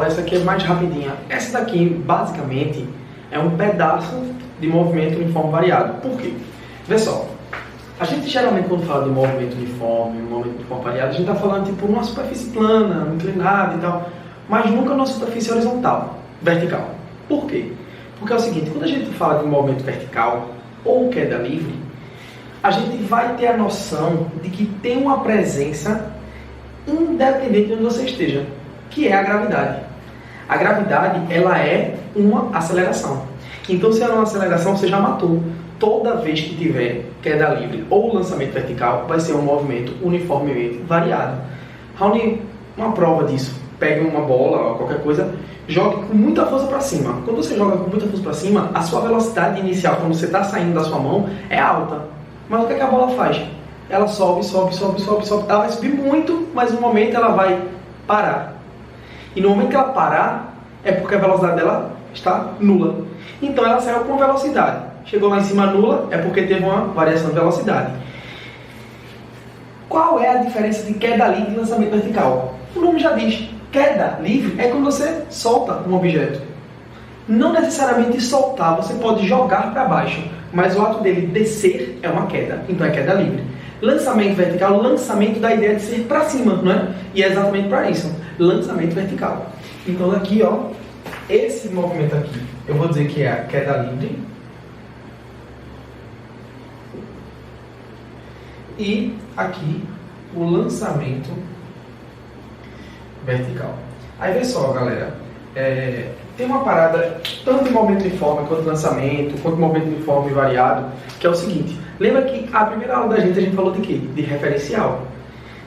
essa aqui é mais rapidinha. Essa daqui, basicamente, é um pedaço de movimento uniforme variado. Por quê? Vê só. A gente geralmente, quando fala de movimento uniforme variado, a gente está falando tipo numa superfície plana, inclinada e tal, mas nunca numa superfície horizontal, vertical. Por quê? Porque é o seguinte, quando a gente fala de movimento vertical ou queda livre, a gente vai ter a noção de que tem uma presença independente de onde você esteja, que é a gravidade. A gravidade, ela é uma aceleração. Então, se ela é uma aceleração, você já matou. Toda vez que tiver queda livre ou lançamento vertical, vai ser um movimento uniformemente variado. Raoni, uma prova disso. Pegue uma bola ou qualquer coisa, jogue com muita força para cima. Quando você joga com muita força para cima, a sua velocidade inicial, quando você está saindo da sua mão, é alta. Mas o que a bola faz? Ela sobe. Ela vai subir muito, mas no momento ela vai parar. E no momento que ela parar, é porque a velocidade dela está nula. Então ela saiu com velocidade. Chegou lá em cima nula, é porque teve uma variação de velocidade. Qual é a diferença de queda livre e lançamento vertical? O nome já diz. Queda livre é quando você solta um objeto. Não necessariamente soltar, você pode jogar para baixo, mas o ato dele descer é uma queda, então é queda livre. Lançamento vertical, lançamento da ideia de ser para cima, não é? E é exatamente para isso, lançamento vertical. Então aqui, ó, esse movimento aqui, eu vou dizer que é a queda livre. E aqui, o lançamento vertical. Aí vê só, galera, tem uma parada, tanto de movimento uniforme, quanto de lançamento, quanto de movimento uniforme variado, que é o seguinte, lembra que a primeira aula da gente a gente falou de quê? De referencial.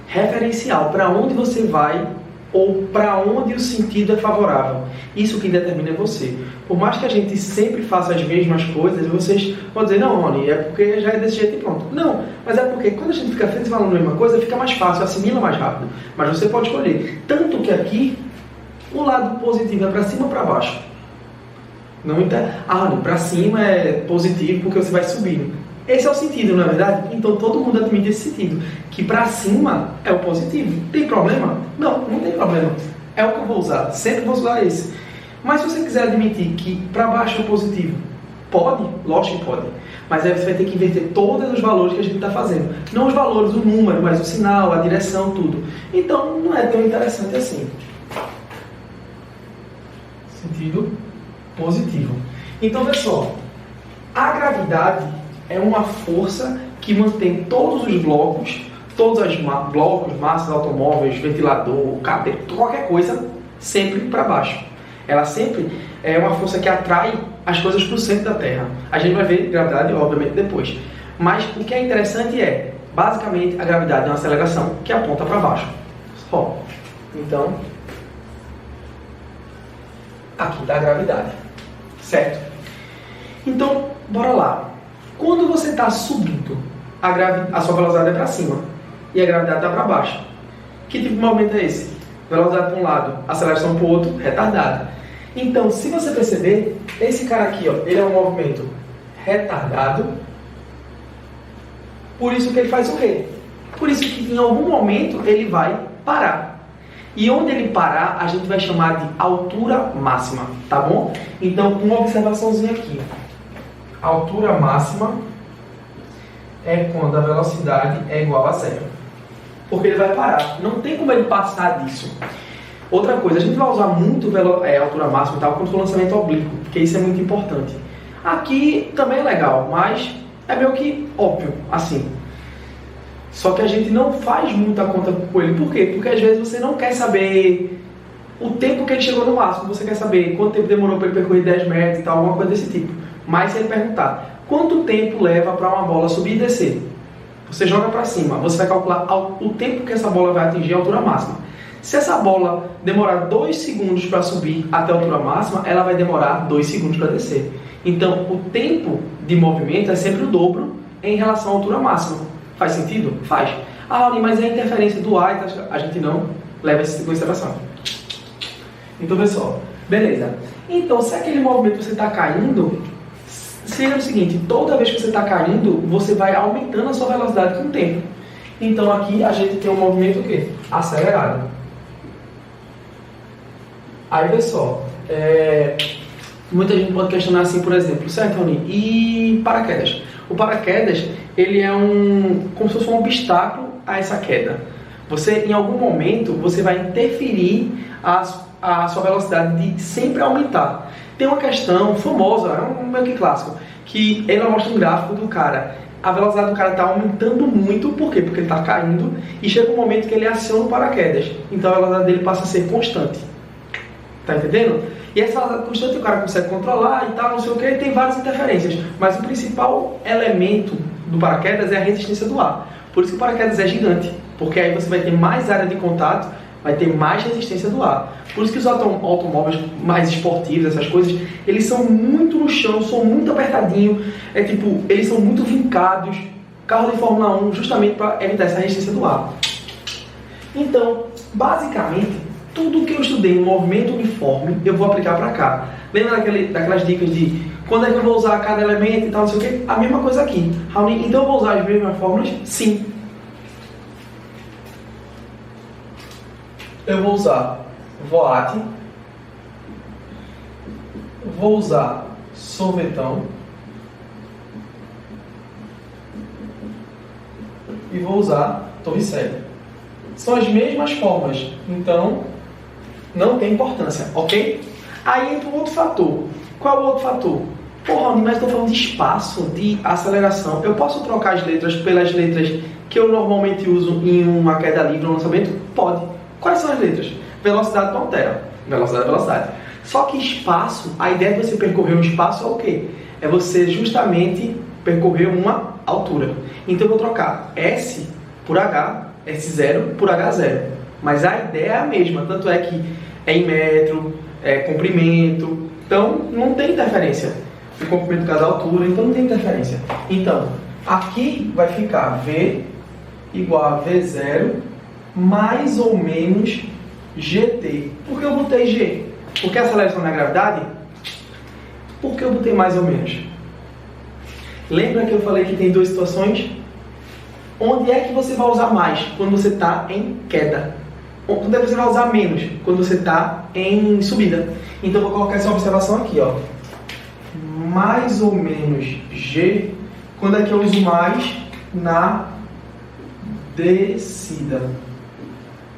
Referencial, para onde você vai ou para onde o sentido é favorável. Isso que determina é você. Por mais que a gente sempre faça as mesmas coisas, vocês vão dizer, não, Rony, é porque já é desse jeito e pronto. Não, mas é porque quando a gente fica falando a mesma coisa, fica mais fácil, assimila mais rápido. Mas você pode escolher. Tanto que aqui, o lado positivo é para cima ou para baixo. Não Rony, para cima é positivo porque você vai subindo. Esse é o sentido, não é verdade? Então todo mundo admite esse sentido. Que para cima é o positivo. Tem problema? Não, não tem problema. É o que eu vou usar. Sempre vou usar esse. Mas se você quiser admitir que para baixo é o positivo, pode? Lógico que pode. Mas aí você vai ter que inverter todos os valores que a gente está fazendo. Não os valores, o número, mas o sinal, a direção, tudo. Então não é tão interessante assim. Sentido positivo. Então, vê só. A gravidade é uma força que mantém todos os blocos, blocos, massas, automóveis, ventilador, cabelo, qualquer coisa, sempre para baixo. Ela sempre é uma força que atrai as coisas para o centro da Terra. A gente vai ver gravidade, obviamente, depois. Mas o que é interessante é, basicamente, a gravidade é uma aceleração que aponta para baixo. Ó, então, aqui está a gravidade, certo? Então, bora lá. Quando você está subindo, a sua velocidade é para cima e a gravidade está para baixo. Que tipo de movimento é esse? Velocidade para um lado, aceleração para o outro, retardada. Então, se você perceber, esse cara aqui, ó, ele é um movimento retardado. Por isso que ele faz o quê? Por isso que em algum momento ele vai parar. E onde ele parar, a gente vai chamar de altura máxima, tá bom? Então, uma observaçãozinha aqui. A altura máxima é quando a velocidade é igual a zero. Porque ele vai parar. Não tem como ele passar disso. Outra coisa, a gente vai usar muito altura máxima e tal quando for lançamento oblíquo, porque isso é muito importante. Aqui também é legal, mas é meio que óbvio, assim. Só que a gente não faz muita conta com ele. Por quê? Porque às vezes você não quer saber o tempo que ele chegou no máximo. Você quer saber quanto tempo demorou para ele percorrer 10 metros e tal, alguma coisa desse tipo. Mas se ele perguntar, quanto tempo leva para uma bola subir e descer? Você joga para cima, você vai calcular o tempo que essa bola vai atingir a altura máxima. Se essa bola demorar 2 segundos para subir até a altura máxima, ela vai demorar 2 segundos para descer. Então, o tempo de movimento é sempre o dobro em relação à altura máxima. Faz sentido? Faz. Ah, mas é a interferência do ar, a gente não leva isso em consideração. Então, vê só. Beleza. Então, se aquele movimento você está caindo, seria o seguinte, toda vez que você está caindo, você vai aumentando a sua velocidade com o tempo. Então, aqui a gente tem um movimento o quê? Acelerado. Aí, vê só, muita gente pode questionar assim, por exemplo, certo, Raoni? E paraquedas? O paraquedas, ele é como se fosse um obstáculo a essa queda. Você, em algum momento, você vai interferir a sua velocidade de sempre aumentar. Tem uma questão famosa, é meio que clássico, que ele mostra um gráfico do cara. A velocidade do cara está aumentando muito, por quê? Porque ele está caindo e chega um momento que ele aciona o paraquedas. Então a velocidade dele passa a ser constante. Tá entendendo? E essa velocidade constante o cara consegue controlar e tal, não sei o que, e tem várias interferências. Mas o principal elemento do paraquedas é a resistência do ar. Por isso que o paraquedas é gigante, porque aí você vai ter mais área de contato, vai ter mais resistência do ar. Por isso que os automóveis mais esportivos, essas coisas, eles são muito no chão, são muito apertadinhos, eles são muito vincados, carro de Fórmula 1, justamente para evitar essa resistência do ar. Então, basicamente, tudo que eu estudei em movimento uniforme, eu vou aplicar para cá. Lembra daquelas dicas de quando é que eu vou usar cada elemento e tal, não sei o quê? A mesma coisa aqui. Raoni, então eu vou usar as mesmas fórmulas? Sim. Eu vou usar voate, vou usar sorvetão e vou usar torricelli. São as mesmas formas, então não tem importância, ok? Aí entra um outro fator. Qual é o outro fator? Porra, mas estou falando de espaço, de aceleração. Eu posso trocar as letras pelas letras que eu normalmente uso em uma queda livre, um lançamento? Pode. Quais são as letras? Velocidade não altera. Velocidade é velocidade. Só que espaço, a ideia de você percorrer um espaço é o quê? É você justamente percorrer uma altura. Então eu vou trocar S por H, S0 por H0. Mas a ideia é a mesma, tanto é que é em metro, é comprimento, então não tem interferência. O comprimento por causa da altura, então não tem interferência. Então, aqui vai ficar V igual a V0 mais ou menos GT. Por que eu botei G? Porque a aceleração na gravidade? Por que eu botei mais ou menos? Lembra que eu falei que tem duas situações? Onde é que você vai usar mais? Quando você está em queda. Onde é que você vai usar menos? Quando você está em subida. Então eu vou colocar essa observação aqui, ó. Mais ou menos G. Quando é que eu uso mais? Na descida.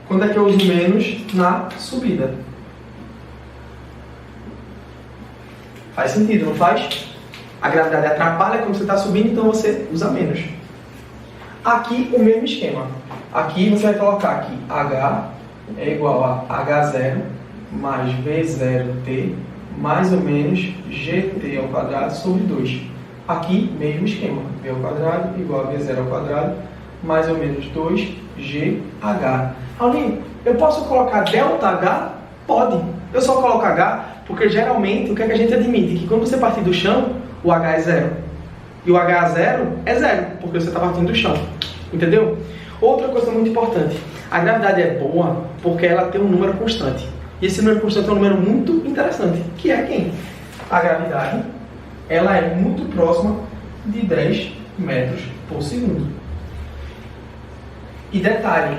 Quando é que eu uso menos? Na subida. Faz sentido, não faz? A gravidade atrapalha quando você está subindo, então você usa menos. Aqui o mesmo esquema. Aqui você vai colocar aqui H é igual a H0 mais V0T mais ou menos GT ao quadrado sobre 2. Aqui, mesmo esquema. V ao quadrado igual a V0 ao quadrado mais ou menos 2GH. Raoni, eu posso colocar ΔH? Pode. Eu só coloco H porque geralmente o que é que a gente admite? Que quando você partir do chão, o H é 0. E o H0 é 0, porque você está partindo do chão. Entendeu? Outra coisa muito importante. A gravidade é boa porque ela tem um número constante. E esse número constante é um número muito interessante. Que é quem? A gravidade, ela é muito próxima de 10 metros por segundo. E detalhe,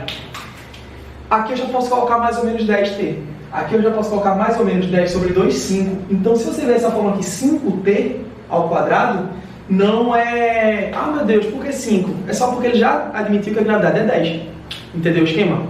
aqui eu já posso colocar mais ou menos 10t. Aqui eu já posso colocar mais ou menos 10 sobre 2, 5. Então, se você ver essa forma aqui, 5t ao quadrado, não é... Ah, meu Deus, por que 5? É só porque ele já admitiu que a gravidade é 10. Entendeu o esquema?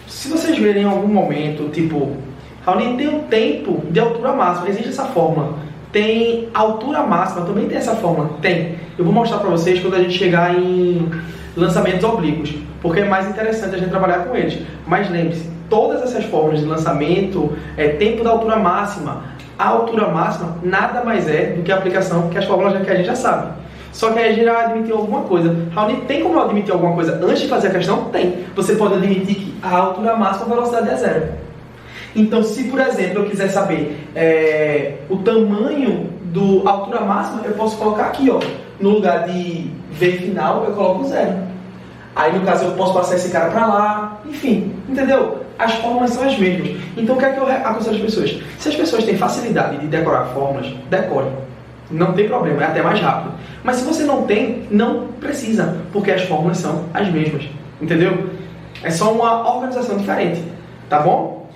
Se vocês verem em algum momento, tipo... Raoni, tem um tempo de altura máxima. Existe essa fórmula. Tem altura máxima, também tem essa fórmula. Tem. Eu vou mostrar para vocês quando a gente chegar em lançamentos oblíquos, porque é mais interessante a gente trabalhar com eles. Mas lembre-se, todas essas fórmulas de lançamento, tempo da altura máxima, a altura máxima nada mais é do que a aplicação que as fórmulas que a gente já sabe. Só que aí a gente já admitiu alguma coisa. Raoni, tem como eu admitir alguma coisa antes de fazer a questão? Tem. Você pode admitir que a altura máxima, a velocidade é 0. Então, se por exemplo eu quiser saber o tamanho da altura máxima, eu posso colocar aqui, ó, no lugar de V final, eu coloco 0. Aí no caso eu posso passar esse cara para lá, enfim, entendeu? As fórmulas são as mesmas. Então o que é que eu aconselho as pessoas? Se as pessoas têm facilidade de decorar fórmulas, decore. Não tem problema, é até mais rápido. Mas se você não tem, não precisa, porque as fórmulas são as mesmas, entendeu? É só uma organização diferente, tá bom?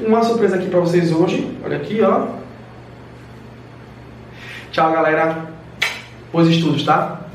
uma surpresa aqui pra vocês hoje. Olha aqui, ó. Tchau, galera. Bons estudos, tá?